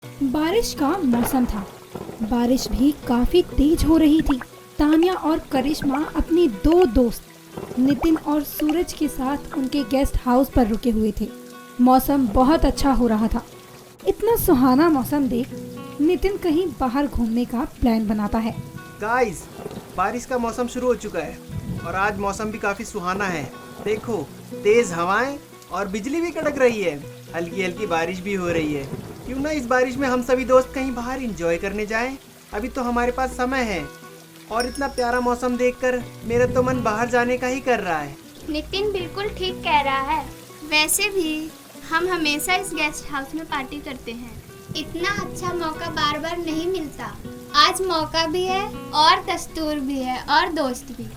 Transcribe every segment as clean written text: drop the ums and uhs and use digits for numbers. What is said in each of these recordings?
बारिश का मौसम था। बारिश भी काफी तेज हो रही थी। तान्या और करिश्मा अपने दो दोस्त नितिन और सूरज के साथ उनके गेस्ट हाउस पर रुके हुए थे। मौसम बहुत अच्छा हो रहा था। इतना सुहाना मौसम देख नितिन कहीं बाहर घूमने का प्लान बनाता है। गाइस, बारिश का मौसम शुरू हो चुका है और आज मौसम भी काफी सुहाना है। देखो, तेज हवाएं और बिजली भी कड़क रही है। हल्की हल्की बारिश भी हो रही है। क्यों ना इस बारिश में हम सभी दोस्त कहीं बाहर एंजॉय करने जाएं? अभी तो हमारे पास समय है और इतना प्यारा मौसम देखकर मेरा तो मन बाहर जाने का ही कर रहा है। नितिन बिल्कुल ठीक कह रहा है। वैसे भी हम हमेशा इस गेस्ट हाउस में पार्टी करते हैं। इतना अच्छा मौका बार बार नहीं मिलता। आज मौका भी है और दस्तूर भी है और दोस्त भी।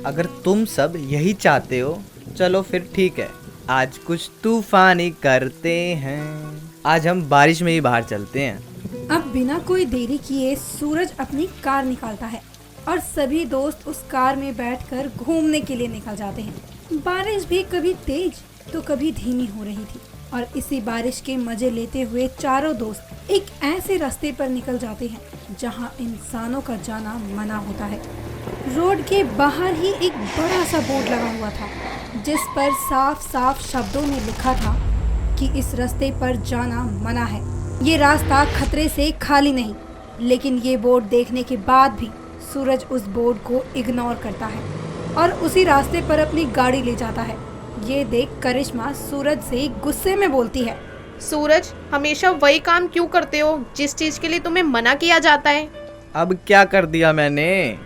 अगर तुम सब यही चाहते हो, चलो फिर ठीक है, आज कुछ तूफानी करते हैं। आज हम बारिश में ही बाहर चलते हैं। अब बिना कोई देरी किए सूरज अपनी कार निकालता है और सभी दोस्त उस कार में बैठकर घूमने के लिए निकल जाते हैं। बारिश भी कभी तेज तो कभी धीमी हो रही थी और इसी बारिश के मजे लेते हुए चारों दोस्त एक ऐसे रास्ते पर निकल जाते हैं जहां इंसानों का जाना मना होता है। रोड के बाहर ही एक बड़ा सा बोर्ड लगा हुआ था जिस पर साफ साफ शब्दों में लिखा था कि इस रास्ते पर जाना मना है। ये रास्ता खतरे से खाली नहीं, लेकिन ये बोर्ड देखने के बाद भी सूरज उस बोर्ड को इग्नोर करता है और उसी रास्ते पर अपनी गाड़ी ले जाता है। ये देख करिश्मा सूरज से गुस्से में बोलती है, सूरज, हमेशा वही काम क्यों करते हो जिस चीज के लिए तुम्हें मना किया जाता है? अब क्या कर दिया मैंने?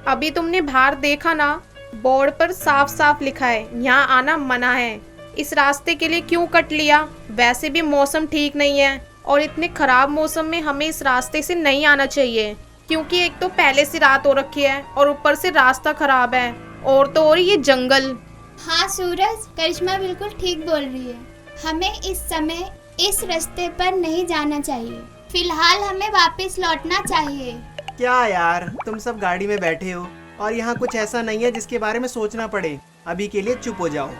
अभी तुमने बाहर देखा ना, बोर्ड पर साफ साफ लिखा है यहाँ आना मना है। इस रास्ते के लिए क्यों कट लिया? वैसे भी मौसम ठीक नहीं है और इतने खराब मौसम में हमें इस रास्ते से नहीं आना चाहिए, क्योंकि एक तो पहले से रात हो रखी है और ऊपर से रास्ता खराब है और तो और ये जंगल। हाँ सूरज, करिश्मा बिल्कुल ठीक बोल रही है। हमें इस समय इस रास्ते पर नहीं जाना चाहिए। फिलहाल हमें वापस लौटना चाहिए। क्या यार, तुम सब गाड़ी में बैठे हो और यहाँ कुछ ऐसा नहीं है जिसके बारे में सोचना पड़े। अभी के लिए चुप हो जाओ।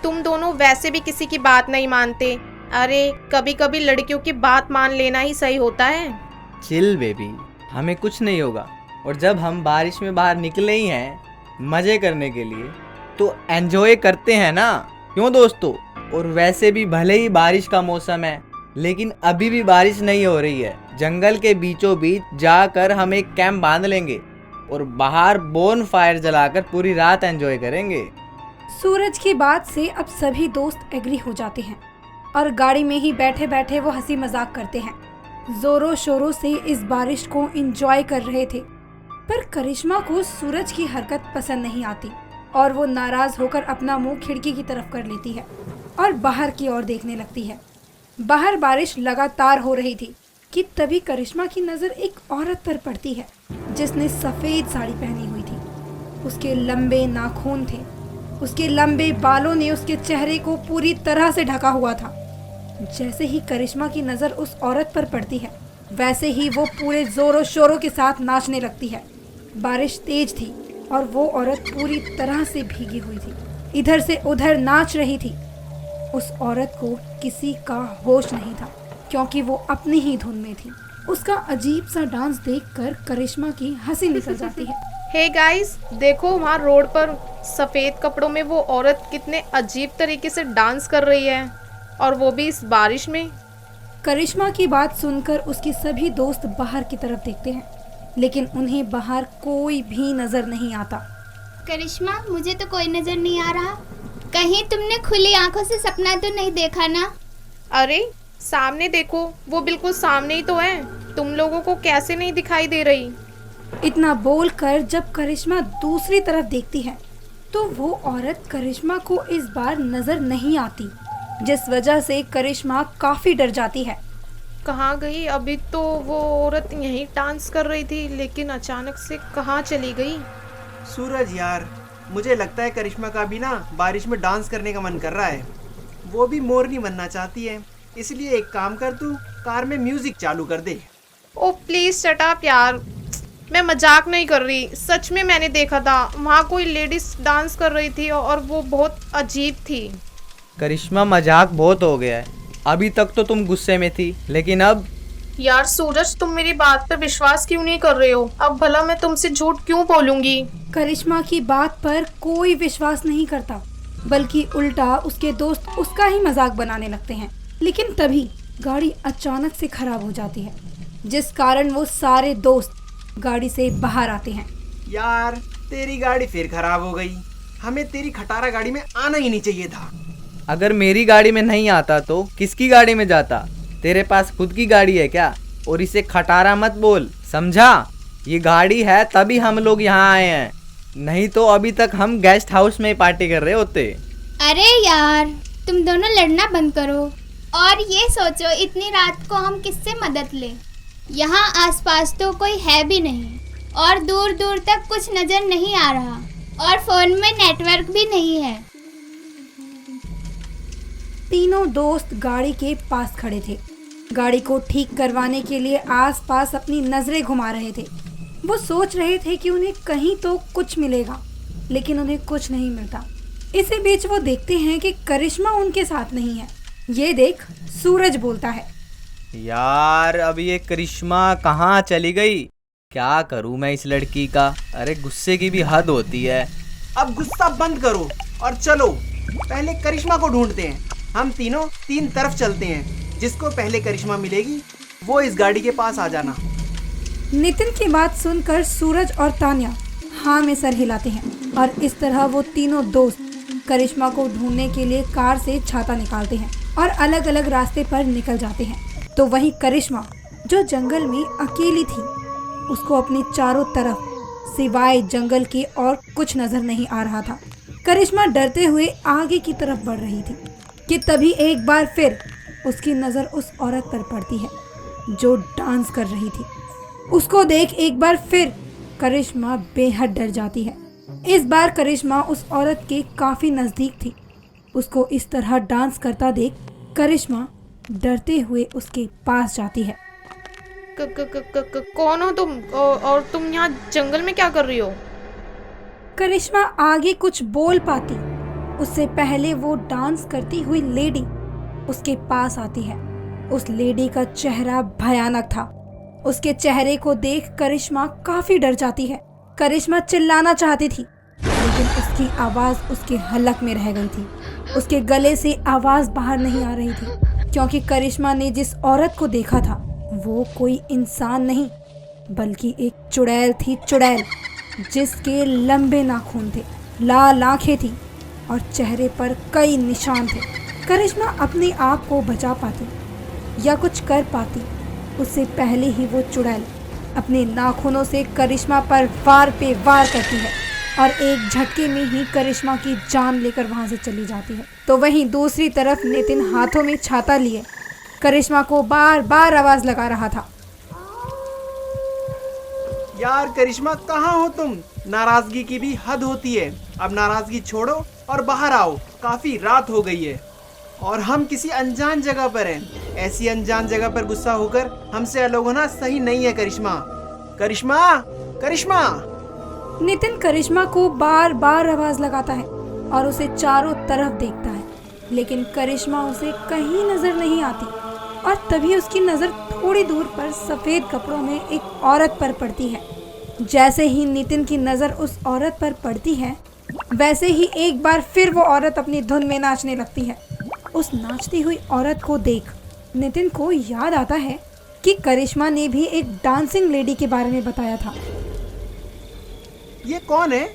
तुम दोनों वैसे भी किसी की बात नहीं मानते। अरे कभी कभी लड़कियों की बात मान लेना ही सही होता है। चिल बेबी, हमें कुछ नहीं होगा। और जब हम बारिश में बाहर निकले ही हैं मजे करने के लिए, तो एंजॉय करते हैं ना, क्यों दोस्तों? और वैसे भी भले ही बारिश का मौसम है, लेकिन अभी भी बारिश नहीं हो रही है। जंगल के बीचों बीच जाकर हम एक कैंप बांध लेंगे और बाहर बोन फायर जलाकर पूरी रात एंजॉय करेंगे। सूरज की बात से अब सभी दोस्त एग्री हो जाते हैं और गाड़ी में ही बैठे बैठे वो हंसी मजाक करते हैं। जोरों शोरों से इस बारिश को एंजॉय कर रहे थे, पर करिश्मा को सूरज की हरकत पसंद नहीं आती और वो नाराज होकर अपना मुंह खिड़की की तरफ कर लेती है और बाहर की ओर देखने लगती है। बाहर बारिश लगातार हो रही थी कि तभी करिश्मा की नजर एक औरत पर पड़ती है जिसने सफेद साड़ी पहनी हुई थी। उसके लंबे नाखून थे, उसके लंबे बालों ने उसके चेहरे को पूरी तरह से ढका हुआ था। जैसे ही करिश्मा की नजर उस औरत पर पड़ती है, वैसे ही वो पूरे जोरों शोरों के साथ नाचने लगती है। बारिश तेज थी और वो औरत पूरी तरह से भीगी हुई थी, इधर से उधर नाच रही थी। उस औरत को किसी का होश नहीं था क्योंकि वो अपनी ही धुन में थी। उसका अजीब सा डांस देखकर करिश्मा की हंसी निकल जाती है। हे गाइस, देखो वहाँ रोड पर सफेद कपड़ों में वो औरत कितने अजीब तरीके से डांस कर रही है, और वो भी इस बारिश में। करिश्मा की बात सुनकर उसके सभी दोस्त बाहर की तरफ देखते हैं, लेकिन उन्हें बाहर कोई भी नजर नहीं आता। करिश्मा, मुझे तो कोई नजर नहीं आ रहा। कहीं तुमने खुली आंखों से सपना तो नहीं देखा ना? अरे सामने देखो, वो बिल्कुल सामने ही तो है। तुम लोगों को कैसे नहीं दिखाई दे रही? इतना बोलकर जब करिश्मा दूसरी तरफ देखती है तो वो औरत करिश्मा को इस बार नजर नहीं आती, जिस वजह से करिश्मा काफी डर जाती है। कहाँ गई? अभी तो वो औरत यहीं डांस कर रही थी, लेकिन अचानक से कहाँ चली गई? सूरज यार, मुझे लगता है करिश्मा का भी ना बारिश में डांस करने का मन कर रहा है। वो भी मोरनी बनना चाहती है, इसलिए एक काम कर, तू कार में म्यूजिक चालू कर दे। ओ प्लीज शट अप यार, मैं मजाक नहीं कर रही। सच में मैंने देखा था, वहाँ कोई लेडीज डांस कर रही थी और वो बहुत अजीब थी। करिश्मा, मजाक बहुत हो गया है। अभी तक तो तुम गुस्से में थी, लेकिन अब यार सूरज, तुम मेरी बात पर विश्वास क्यों नहीं कर रहे हो? अब भला मैं तुमसे झूठ क्यों बोलूंगी? करिश्मा की बात पर कोई विश्वास नहीं करता, बल्कि उल्टा उसके दोस्त उसका ही मजाक बनाने लगते हैं। लेकिन तभी गाड़ी अचानक से खराब हो जाती है, जिस कारण वो सारे दोस्त गाड़ी से बाहर आते हैं। यार तेरी गाड़ी फिर खराब हो गई। हमें तेरी खटारा गाड़ी में आना ही नहीं चाहिए था। अगर मेरी गाड़ी में नहीं आता तो किसकी गाड़ी में जाता? तेरे पास खुद की गाड़ी है क्या? और इसे खटारा मत बोल, समझा? ये गाड़ी है तभी हम लोग यहाँ आए हैं, नहीं तो अभी तक हम गेस्ट हाउस में ही पार्टी कर रहे होते। अरे यार, तुम दोनों लड़ना बंद करो और ये सोचो इतनी रात को हम किससे मदद लें। यहाँ आसपास तो कोई है भी नहीं और दूर दूर तक कुछ नजर नहीं आ रहा और फोन में नेटवर्क भी नहीं है। तीनों दोस्त गाड़ी के पास खड़े थे। गाड़ी को ठीक करवाने के लिए आसपास अपनी नजरें घुमा रहे थे। वो सोच रहे थे कि उन्हें कहीं तो कुछ मिलेगा, लेकिन उन्हें कुछ नहीं मिलता। इसी बीच वो देखते हैं कि करिश्मा उनके साथ नहीं है। ये देख सूरज बोलता है, यार अब ये करिश्मा कहाँ चली गई? क्या करूँ मैं इस लड़की का? अरे गुस्से की भी हद होती है। अब गुस्सा बंद करो और चलो पहले करिश्मा को ढूंढते हैं। हम तीनों तीन तरफ चलते हैं, जिसको पहले करिश्मा मिलेगी वो इस गाड़ी के पास आ जाना। नितिन की बात सुनकर सूरज और तान्या हाँ में सर हिलाते हैं और इस तरह वो तीनों दोस्त करिश्मा को ढूंढने के लिए कार से छाता निकालते हैं और अलग अलग रास्ते पर निकल जाते हैं। तो वहीं करिश्मा, जो जंगल में अकेली थी, उसको अपने चारों तरफ सिवाय जंगल के और कुछ नजर नहीं आ रहा था। करिश्मा डरते हुए आगे की तरफ बढ़ रही थी कि तभी एक बार फिर उसकी नज़र उस औरत पर पड़ती है जो डांस कर रही थी। उसको देख एक बार फिर करिश्मा बेहद डर जाती है। इस बार करिश्मा उस औरत के काफ़ी नज़दीक थी। उसको इस तरह डांस करता देख करिश्मा डरते हुए उसके पास जाती है। कौन हो तुम? और तुम यहाँ जंगल में क्या कर रही हो? करिश्मा आगे कुछ बोल पाती उससे पहले वो डांस करती हुई लेडी उसके पास आती है। उस लेडी का चेहरा भयानक था। उसके चेहरे को देख करिश्मा काफी डर जाती है। करिश्मा चिल्लाना चाहती थी, लेकिन उसकी आवाज उसके हलक में रह गई थी। उसके गले से आवाज बाहर नहीं आ रही थी, क्योंकि करिश्मा ने जिस औरत को देखा था वो कोई इंसान नहीं बल्कि एक चुड़ैल थी। चुड़ैल जिसके लंबे नाखून थे, लाल आंखें थी और चेहरे पर कई निशान थे। करिश्मा अपने आप को बचा पाती या कुछ कर पाती उससे पहले ही वो चुड़ैल अपने नाखूनों से करिश्मा पर वार पे वार करती है और एक झटके में ही करिश्मा की जान लेकर वहां से चली जाती है। तो वहीं दूसरी तरफ नितिन हाथों में छाता लिए करिश्मा को बार बार आवाज लगा रहा था। यार करिश्मा कहाँ हो तुम? नाराजगी की भी हद होती है। अब नाराजगी छोड़ो और बाहर आओ। काफी रात हो गई है और हम किसी अनजान जगह पर हैं। ऐसी अनजान जगह पर गुस्सा होकर हमसे अलग होना सही नहीं है करिश्मा। करिश्मा, करिश्मा। नितिन करिश्मा को बार बार आवाज लगाता है और उसे चारों तरफ देखता है, लेकिन करिश्मा उसे कहीं नजर नहीं आती। और तभी उसकी नजर थोड़ी दूर पर सफेद कपड़ों में एक औरत पर पड़ती है। जैसे ही नितिन की नजर उस औरत पर पड़ती है, वैसे ही एक बार फिर वो औरत अपनी धुन में नाचने लगती है। उस नाचती हुई औरत को देख नितिन को याद आता है कि करिश्मा ने भी एक डांसिंग लेडी के बारे में बताया था। ये कौन है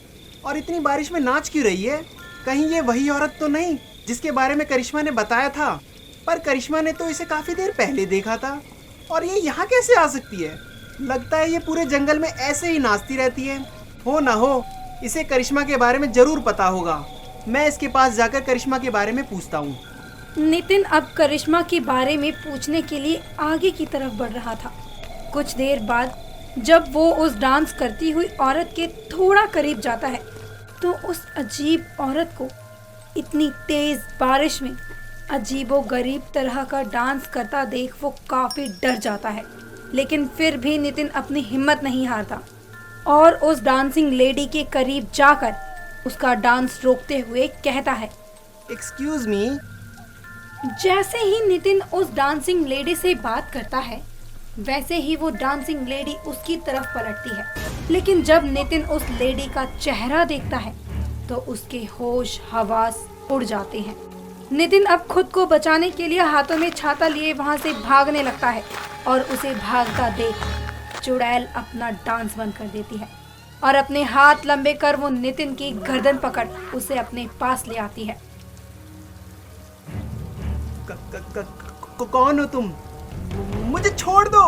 और इतनी बारिश में नाच क्यों रही है? कहीं ये वही औरत तो नहीं जिसके बारे में करिश्मा ने बताया था? पर करिश्मा ने तो इसे काफी देर पहले देखा था और ये यहाँ कैसे आ सकती है? लगता है ये पूरे जंगल में ऐसे ही नाचती रहती है। हो ना हो इसे करिश्मा के बारे में जरूर पता होगा। मैं इसके पास जाकर करिश्मा के बारे में पूछता हूँ। नितिन अब करिश्मा के बारे में पूछने के लिए आगे की तरफ बढ़ रहा था। कुछ देर बाद जब वो उस डांस करती हुई औरत के थोड़ा करीब जाता है, तो उस अजीब औरत को इतनी तेज बारिश में अजीबोगरीब तरह का डांस करता देख वो काफ़ी डर जाता है। लेकिन फिर भी नितिन अपनी हिम्मत नहीं हारता और उस डांसिंग लेडी के करीब जाकर उसका डांस रोकते हुए कहता है, एक्सक्यूज मी। जैसे ही नितिन उस डांसिंग लेडी से बात करता है, वैसे ही वो डांसिंग लेडी उसकी तरफ पलटती है, लेकिन जब नितिन उस लेडी का चेहरा देखता है तो उसके होश हवास उड़ जाते हैं। नितिन अब खुद को बचाने के लिए हाथों में छाता लिए वहां से भागने लगता है और उसे भागता देख चुड़ैल अपना डांस बंद कर देती है और अपने हाथ लंबे कर वो नितिन की गर्दन पकड़ उसे अपने पास ले आती है। कौन हो तुम? मुझे छोड़ दो,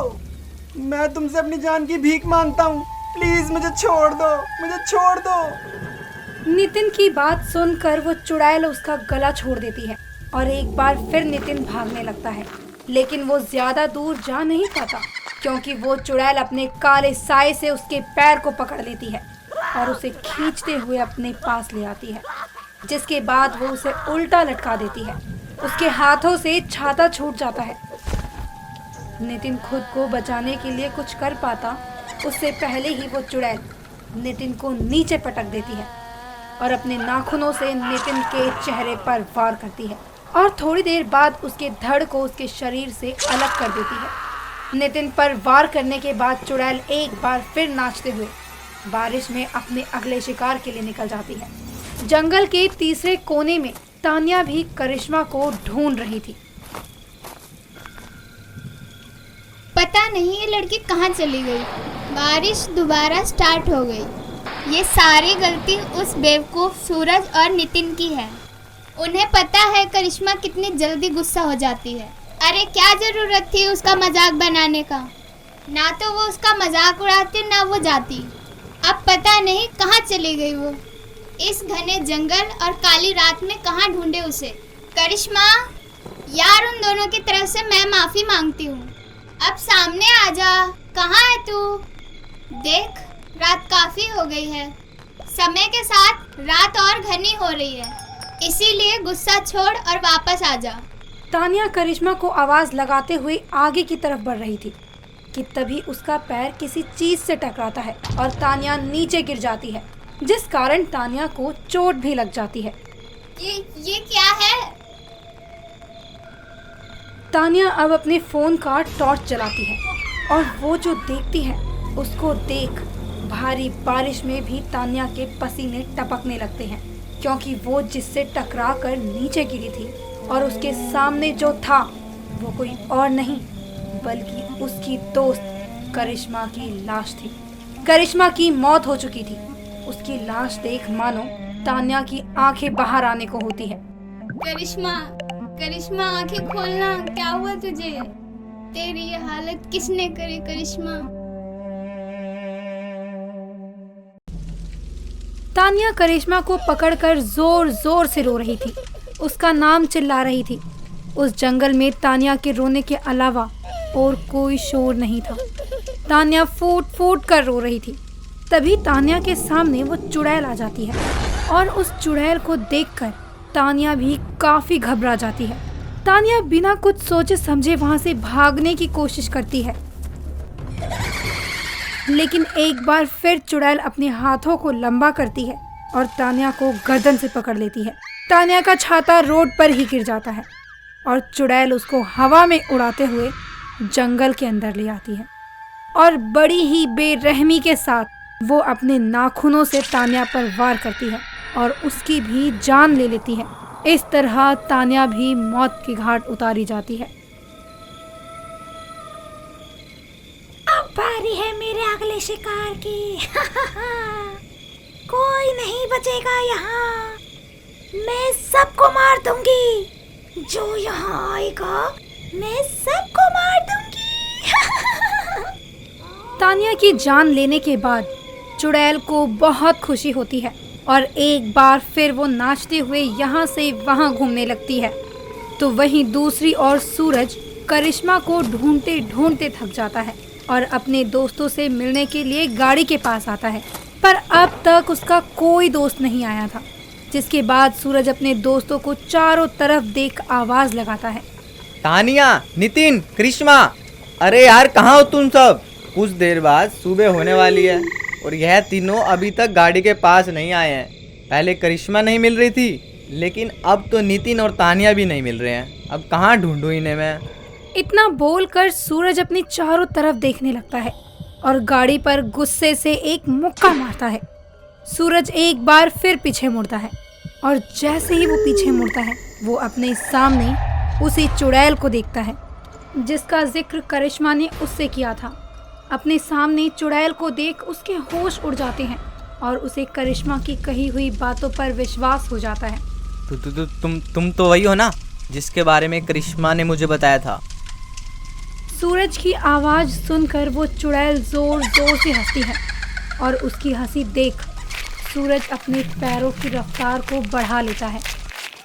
मैं तुमसे अपनी जान की भीख मांगता हूँ, प्लीज मुझे छोड़ दो, मुझे छोड़ दो। नितिन की बात सुनकर वो चुड़ैल उसका गला छोड़ देती है और एक बार फिर नितिन भागने लगता है, लेकिन वो ज्यादा दूर जा नहीं पाता क्योंकि वो चुड़ैल अपने काले साए से उसके पैर को पकड़ लेती है और उसे खींचते हुए अपने पास ले आती है, जिसके बाद वो उसे उल्टा लटका देती है। उसके हाथों से छाता छूट जाता है। नितिन खुद को बचाने के लिए कुछ कर पाता उससे पहले ही वो चुड़ैल नितिन को नीचे पटक देती है और अपने नाखूनों से नितिन के चेहरे पर वार करती है और थोड़ी देर बाद उसके धड़ को उसके शरीर से अलग कर देती है। नितिन पर वार करने के बाद चुड़ैल एक बार फिर नाचते हुए बारिश में अपने अगले शिकार के लिए निकल जाती है। जंगल के तीसरे कोने में तान्या भी करिश्मा को ढूंढ रही थी। पता नहीं ये लड़की कहाँ चली गई। बारिश दोबारा स्टार्ट हो गई। ये सारी गलती उस बेवकूफ सूरज और नितिन की है। उन्हें पता है करिश्मा कितनी जल्दी गुस्सा हो जाती है। अरे क्या जरूरत थी उसका मजाक बनाने का? ना तो वो उसका मजाक उड़ाती ना वो जाती। अब पता नहीं कहाँ चली गई वो। इस घने जंगल और काली रात में कहाँ ढूंढे उसे। करिश्मा यार, उन दोनों की तरफ से मैं माफी मांगती हूँ। अब सामने आ जा। कहाँ है तू? देख रात काफी हो गई है। समय के साथ रात और घनी हो रही है, इसीलिए गुस्सा छोड़ और वापस आ जा। तान्या करिश्मा को आवाज लगाते हुए आगे की तरफ बढ़ रही थी कि तभी उसका पैर किसी चीज से टकराता है और तान्या नीचे गिर जाती है, जिस कारण तान्या को चोट भी लग जाती है। ये क्या है? तान्या अब अपने फोन का टॉर्च जलाती है और वो जो देखती है उसको देख भारी बारिश में भी तान्या के पसीने टपकने लगते हैं, क्योंकि वो जिससे टकरा कर नीचे गिरी थी और उसके सामने जो था वो कोई और नहीं बल्कि उसकी दोस्त करिश्मा की लाश थी। करिश्मा की मौत हो चुकी थी। उसकी लाश देख मानो तान्या की आंखें बाहर आने को होती है। करिश्मा, करिश्मा आंखें खोलना, क्या हुआ तुझे? तेरी ये हालत किसने करी करिश्मा? तान्या करिश्मा को पकड़कर जोर जोर से रो रही थी, उसका नाम चिल्ला रही थी। उस जंगल में तान्या के रोने के अलावा और कोई शोर नहीं था। तान्या फूट फूट कर रो रही थी। तभी तान्या के सामने वो चुड़ैल आ जाती है और उस चुड़ैल को देखकर तान्या भी काफी घबरा जाती है। तान्या बिना कुछ सोचे समझे वहां से भागने की कोशिश करती है, लेकिन एक बार फिर चुड़ैल अपने हाथों को लंबा करती है और तान्या को गर्दन से पकड़ लेती है। तान्या का छाता रोड पर ही गिर जाता है और चुड़ैल उसको हवा में उड़ाते हुए जंगल के अंदर ले आती है और बड़ी ही बेरहमी के साथ वो अपने नाखूनों से तान्या पर वार करती है और उसकी भी जान ले लेती है। इस तरह तान्या भी मौत की घाट उतारी जाती है। अब बारी है मेरे अगले शिकार की। कोई नहीं बचेगा यहाँ। मैं सबको मार दूंगी। जो यहाँ आएगा मैं सबको मार दूंगी। तान्या की जान लेने के बाद चुड़ैल को बहुत खुशी होती है और एक बार फिर वो नाचते हुए यहाँ से वहाँ घूमने लगती है। तो वहीं दूसरी ओर सूरज करिश्मा को ढूंढते ढूंढते थक जाता है और अपने दोस्तों से मिलने के लिए गाड़ी के पास आता है, पर अब तक उसका कोई दोस्त नहीं आया था। जिसके बाद सूरज अपने दोस्तों को चारों तरफ देख आवाज लगाता है। तानिया, नितिन, करिश्मा, अरे यार कहाँ हो तुम सब? कुछ देर बाद सुबह होने वाली है और यह तीनों अभी तक गाड़ी के पास नहीं आए हैं। पहले करिश्मा नहीं मिल रही थी, लेकिन अब तो नितिन और तानिया भी नहीं मिल रहे हैं। अब कहाँ ढूंढूं इन्हें मैं? इतना बोलकर सूरज अपनी चारों तरफ देखने लगता है और गाड़ी पर गुस्से से एक मुक्का मारता है। सूरज एक बार फिर पीछे मुड़ता है और जैसे ही वो पीछे मुड़ता है वो अपने सामने उसी चुड़ैल को देखता है जिसका जिक्र करिश्मा ने उससे किया था। अपने सामने चुड़ैल को देख उसके होश उड़ जाते हैं और उसे करिश्मा की कही हुई बातों पर विश्वास हो जाता है। तुम तो वही हो ना जिसके बारे में करिश्मा ने मुझे बताया था। सूरज की आवाज़ सुनकर वो चुड़ैल जोर जोर से हंसती है और उसकी हंसी देख सूरज अपने पैरों की रफ्तार को बढ़ा लेता है।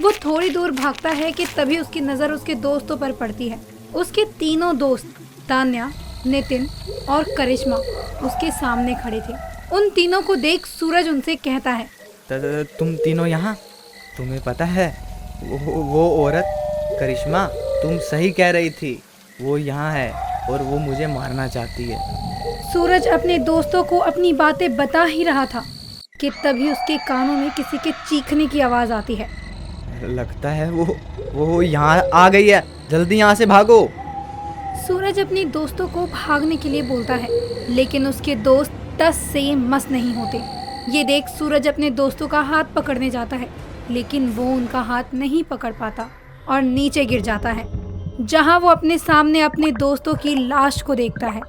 वो थोड़ी दूर भागता है कि तभी उसकी नज़र उसके दोस्तों पर पड़ती है। उसके तीनों दोस्त तान्या, नितिन और करिश्मा उसके सामने खड़े थे। उन तीनों को देख सूरज उनसे कहता है, तुम तीनों यहाँ? तुम्हें पता है वो औरत करिश्मा, तुम सही कह रही थी, वो यहाँ है और वो मुझे मारना चाहती है। सूरज अपने दोस्तों को अपनी बातें बता ही रहा था कि तभी उसके कानों में किसी के चीखने की आवाज़ आती है। लगता है वो यहाँ आ गई है, जल्दी यहाँ से भागो। सूरज अपने दोस्तों को भागने के लिए बोलता है लेकिन उसके दोस्त टस से मस नहीं होते। ये देख सूरज अपने दोस्तों का हाथ पकड़ने जाता है लेकिन वो उनका हाथ नहीं पकड़ पाता और नीचे गिर जाता है जहाँ वो अपने सामने अपने दोस्तों की लाश को देखता है।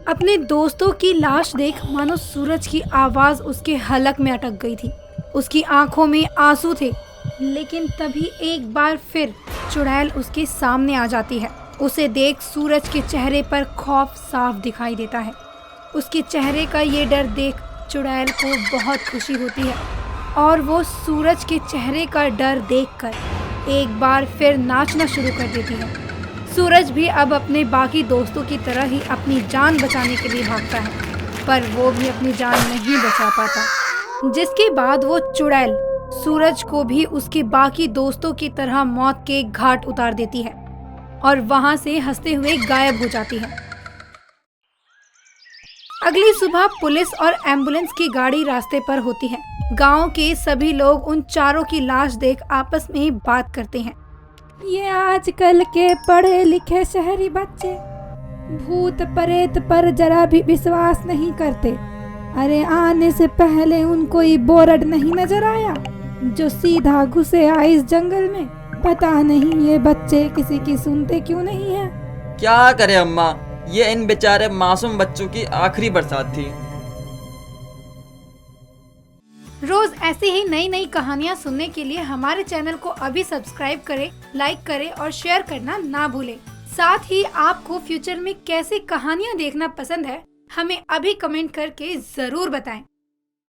अपने दोस्तों की लाश देख मानो सूरज की आवाज़ उसके हलक में अटक गई थी। उसकी आंखों में आंसू थे लेकिन तभी एक बार फिर चुड़ैल उसके सामने आ जाती है। उसे देख सूरज के चेहरे पर खौफ साफ दिखाई देता है। उसके चेहरे का ये डर देख चुड़ैल को बहुत खुशी होती है और वो सूरज के चेहरे का डर देखकर एक बार फिर नाचना शुरू कर देती है। सूरज भी अब अपने बाकी दोस्तों की तरह ही अपनी जान बचाने के लिए भागता है पर वो भी अपनी जान नहीं बचा पाता, जिसके बाद वो चुड़ैल सूरज को भी उसके बाकी दोस्तों की तरह मौत के घाट उतार देती है और वहां से हंसते हुए गायब हो जाती है। अगली सुबह पुलिस और एम्बुलेंस की गाड़ी रास्ते पर होती है। गांव के सभी लोग उन चारों की लाश देख आपस में बात करते हैं। ये आजकल के पढ़े लिखे शहरी बच्चे भूत प्रेत पर जरा भी विश्वास नहीं करते। अरे आने से पहले उनको ये बोरड नहीं नजर आया जो सीधा घुसे आए इस जंगल में। पता नहीं ये बच्चे किसी की सुनते क्यों नहीं है। क्या करे अम्मा, ये इन बेचारे मासूम बच्चों की आखिरी बरसात थी। रोज ऐसी ही नई नई कहानियाँ सुनने के लिए हमारे चैनल को अभी सब्सक्राइब करें, लाइक करें और शेयर करना ना भूलें। साथ ही आपको फ्यूचर में कैसी कहानियाँ देखना पसंद है हमें अभी कमेंट करके जरूर बताएं।